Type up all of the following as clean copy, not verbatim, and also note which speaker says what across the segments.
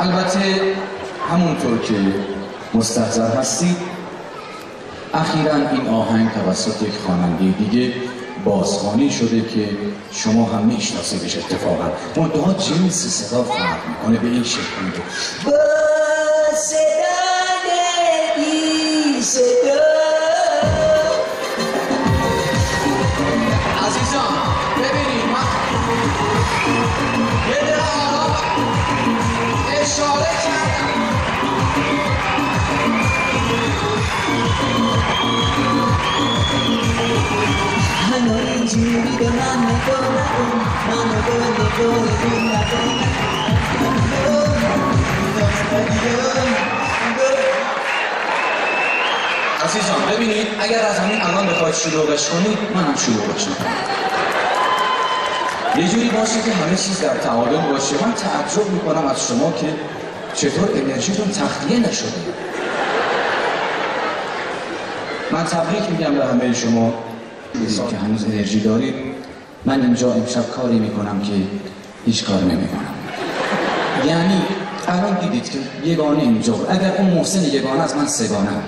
Speaker 1: البته همونطور که مستحضر هستید اخیراً این آهنگ توسط یک خواننده دیگه بازخوانی شده که شما هم میشناسیدش اتفاقا، منتها جنس صدا فرق میکنه به این شکل میده با صدای بی صدا. عزیزان ببینید من یه دقیقه اشاره کردم هنو اینجوری به من نگاه نکن، منو گل نکن. عزیزان ببینید اگر از همین الان بخواید شلوغش کنید منم شلوغش میکنم، یه جوری باشه که همه چیز در تعادل باشه. من تعجب میکنم از شما که چطور انرژیتون تخلیه نشده. من تبریک میگم به همه شما که هنوز انرژی دارید. من اینجا امشب کاری میکنم که هیچ کار نمیکنم. یعنی الان دیدید که یگانه اینجا، اگر اون محسن یگانه از من سگانم،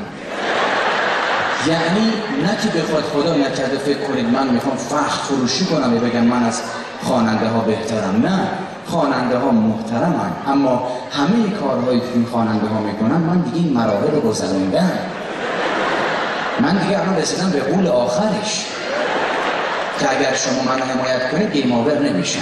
Speaker 1: یعنی نه که بخواد خدا نکرده فکر کنید من میخوام فخر فروشی کنم و بگم من از خواننده ها بهترم. نه، خواننده ها محترمن، اما همه کارهایی که این خواننده ها میکنن من دیگه این مراحل رو گذروندم. من دیگه الان رسیدم به قول آخرش که اگر شما من حمایت کنید گیم آور نمیشم.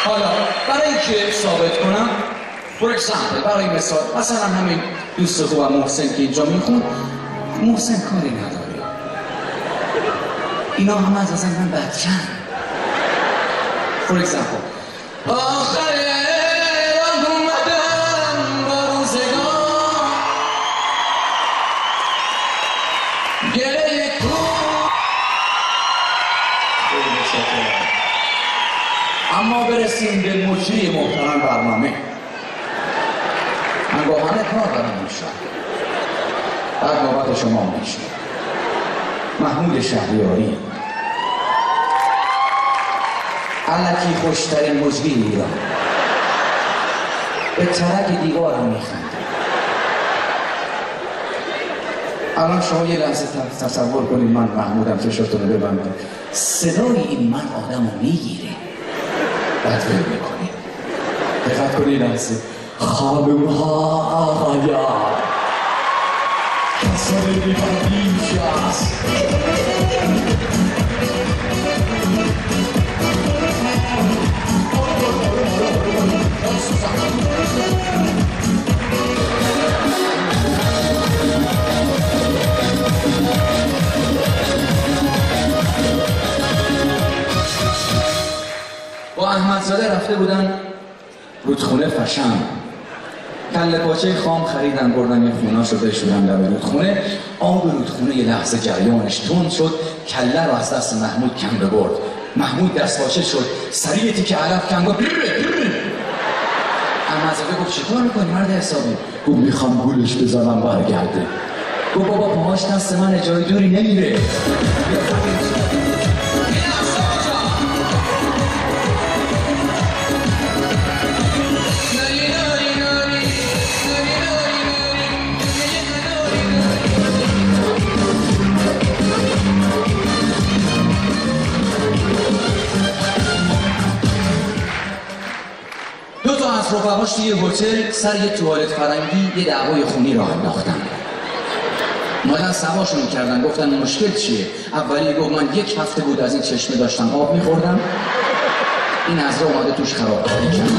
Speaker 1: حالا برای اینکه ثابت کنم برای مثال مثلا همین دوست خوبم محسن که اینجا میخون، محسن کاری نداره، اینا همه از من بچن. for example آخر راه اومدم با روزگار گره کن. اما برسیم به مجری محترم برنامه. من با همه کار دارم میشم، بعد نوبت شما میشه. محمود شهریاری، الکی خوشترین مجری ایران، به ترک دیوارم میخنده. الان شما یه لحظه تصور کنید من محمودم، چشاتون رو ببندم، صدای این من آدم رو میگیره، بعد ول میکنید. دقت کنید لحظه خانم ها آقایا کسانی میخواد اینجاست. با احمدزاده رفته بودن رودخونه فشم، کله پاچه خام خریدن بردن یه خونه‌اشو بشورن در رودخونه. آب رودخونه یه لحظه جریانش تند شد، کله رو از دست محمود کنده برد. محمود دست پاچه شد، سریع تیکه علف کند. احمدزاده گفت چیکار میکنی مرد حسابی؟ گفت میخوام گولش بزنم برگرده. گفت بابا پاهاش دست من جای دوری نمیره. دو تا از رفقاش توی هتل سر یه توالت فرنگی یه دعوای خونی راه انداختن. اومدن سواشون کردن، گفتن مشکل چیه؟ اولی گفت من 1 هفته بود از این چشمه داشتم آب میخوردم، این از راه اومده توش خرابکاری کرد.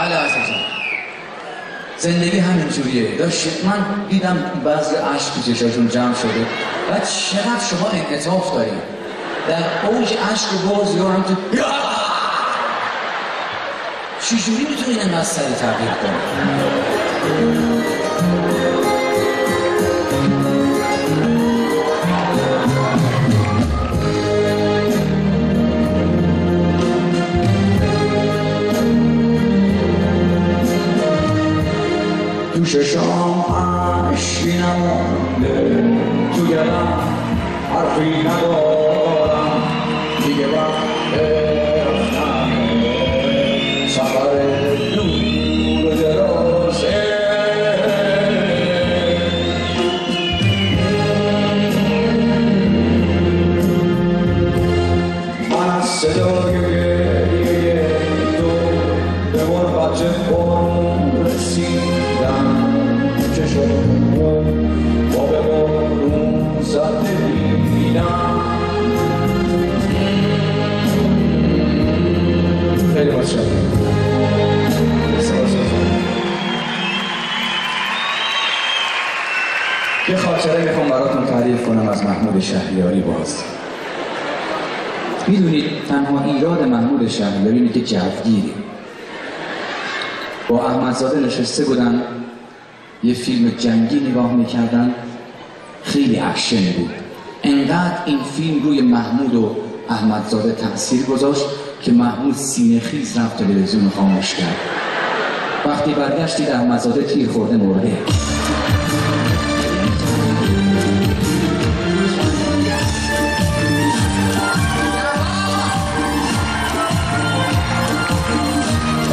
Speaker 1: بله عزیزان، زندگی همینجوریه. من دیدم بعضی اشک تو چشاشون جمع شده و چقدر شما انعطاف دارید. در اوج اشک و باز یا هم تو چجوری میتونید اینقدر سریع تغییر کنید؟ چشام اشکی نمونده تو گلم حرفی ندارم دیگه وقت رفتن سفر دور و درازه من از صدای گریه تو به غربت بارون رسیدم چشم با به بارون زده دیدم خیلی متشکرم. یه خاطره میخوام براتون تعریف کنم از محمود شهریاری. باز میدونید تنها ایراد محمود شهریاری اینه که جوگیری. با احمدزاده نشسته بودن یه فیلم جنگی نگاه میکردن، خیلی اکشن بود. انقدر این فیلم روی محمود و احمدزاده تأثیر گذاشت که محمود سینه خیز رفت تلویزیون خاموش کرد. وقتی برگشتید احمدزاده تیر خورده مرده.